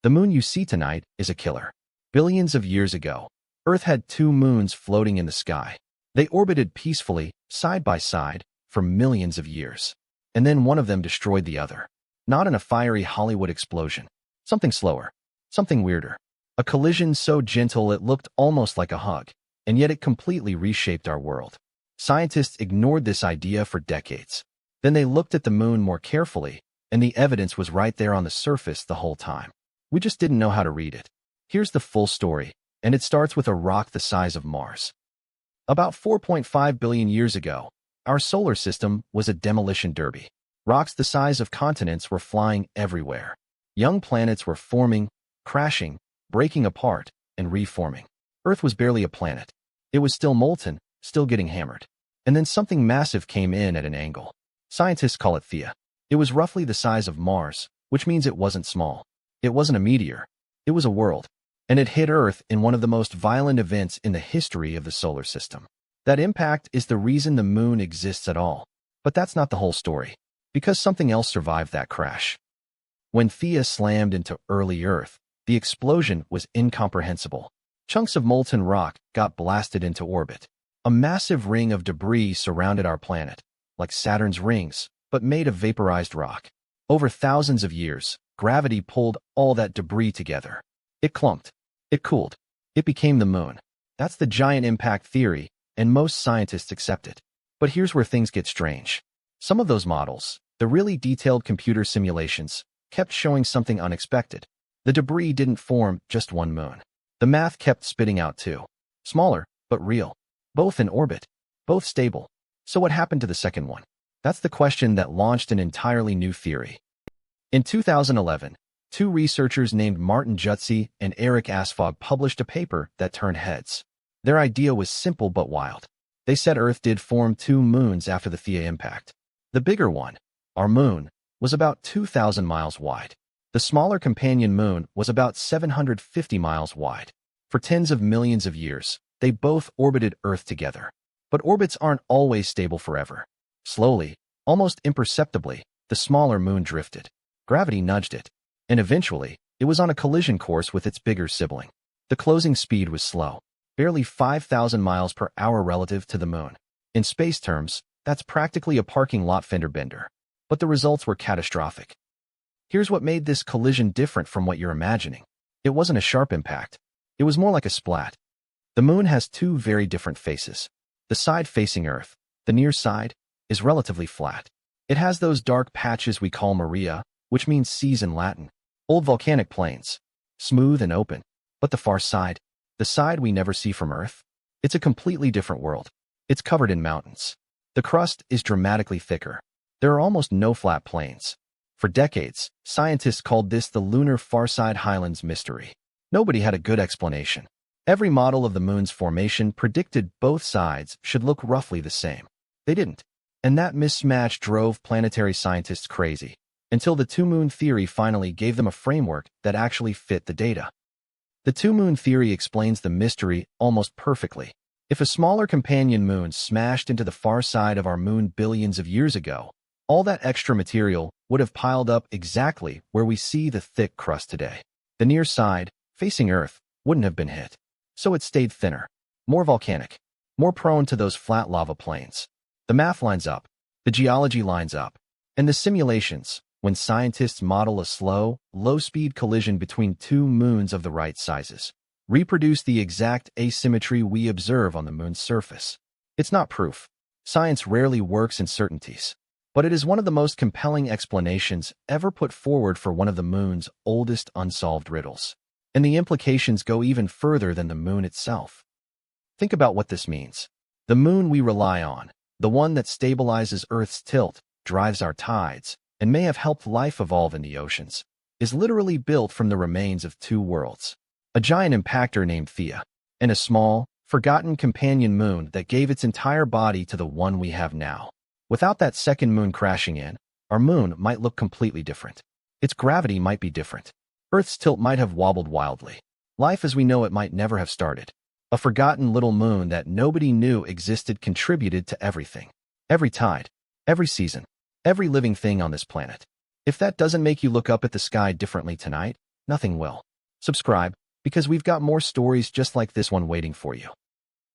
The moon you see tonight is a killer. Billions of years ago, Earth had two moons floating in the sky. They orbited peacefully, side by side, for millions of years. And then one of them destroyed the other. Not in a fiery Hollywood explosion. Something slower. Something weirder. A collision so gentle it looked almost like a hug, and yet it completely reshaped our world. Scientists ignored this idea for decades. Then they looked at the moon more carefully, and the evidence was right there on the surface the whole time. We just didn't know how to read it. Here's the full story, and it starts with a rock the size of Mars. About 4.5 billion years ago, our solar system was a demolition derby. Rocks the size of continents were flying everywhere. Young planets were forming, crashing, breaking apart, and reforming. Earth was barely a planet. It was still molten, still getting hammered. And then something massive came in at an angle. Scientists call it Theia. It was roughly the size of Mars, which means it wasn't small. It wasn't a meteor. It was a world. And it hit Earth in one of the most violent events in the history of the solar system. That impact is the reason the moon exists at all. But that's not the whole story. Because something else survived that crash. When Theia slammed into early Earth, the explosion was incomprehensible. Chunks of molten rock got blasted into orbit. A massive ring of debris surrounded our planet, like Saturn's rings, but made of vaporized rock. Over thousands of years, gravity pulled all that debris together. It clumped. It cooled. It became the moon. That's the giant impact theory, and most scientists accept it. But here's where things get strange. Some of those models, the really detailed computer simulations, kept showing something unexpected. The debris didn't form just one moon. The math kept spitting out two. Smaller, but real. Both in orbit. Both stable. So what happened to the second one? That's the question that launched an entirely new theory. In 2011, two researchers named Martin Jutzi and Eric Asfog published a paper that turned heads. Their idea was simple but wild. They said Earth did form two moons after the Theia impact. The bigger one, our moon, was about 2,000 miles wide. The smaller companion moon was about 750 miles wide. For tens of millions of years, they both orbited Earth together. But orbits aren't always stable forever. Slowly, almost imperceptibly, the smaller moon drifted. Gravity nudged it. And eventually, it was on a collision course with its bigger sibling. The closing speed was slow, barely 5,000 miles per hour relative to the moon. In space terms, that's practically a parking lot fender bender. But the results were catastrophic. Here's what made this collision different from what you're imagining. It wasn't a sharp impact. It was more like a splat. The moon has two very different faces. The side facing Earth, the near side, is relatively flat. It has those dark patches we call Maria, which means seas in Latin. Old volcanic plains. Smooth and open. But the far side, the side we never see from Earth, it's a completely different world. It's covered in mountains. The crust is dramatically thicker. There are almost no flat plains. For decades, scientists called this the lunar farside highlands mystery. Nobody had a good explanation. Every model of the moon's formation predicted both sides should look roughly the same. They didn't. And that mismatch drove planetary scientists crazy, until the two-moon theory finally gave them a framework that actually fit the data. The two-moon theory explains the mystery almost perfectly. If a smaller companion moon smashed into the far side of our moon billions of years ago, all that extra material would have piled up exactly where we see the thick crust today. The near side, facing Earth, wouldn't have been hit. So it stayed thinner, more volcanic, more prone to those flat lava plains. The math lines up, the geology lines up, and the simulations, when scientists model a slow, low-speed collision between two moons of the right sizes, reproduce the exact asymmetry we observe on the moon's surface. It's not proof. Science rarely works in certainties. But it is one of the most compelling explanations ever put forward for one of the moon's oldest unsolved riddles. And the implications go even further than the moon itself. Think about what this means. The moon we rely on, the one that stabilizes Earth's tilt, drives our tides, and may have helped life evolve in the oceans, is literally built from the remains of two worlds. A giant impactor named Theia, and a small, forgotten companion moon that gave its entire body to the one we have now. Without that second moon crashing in, our moon might look completely different. Its gravity might be different. Earth's tilt might have wobbled wildly. Life as we know it might never have started. A forgotten little moon that nobody knew existed contributed to everything. Every tide, every season, every living thing on this planet. If that doesn't make you look up at the sky differently tonight, nothing will. Subscribe, because we've got more stories just like this one waiting for you.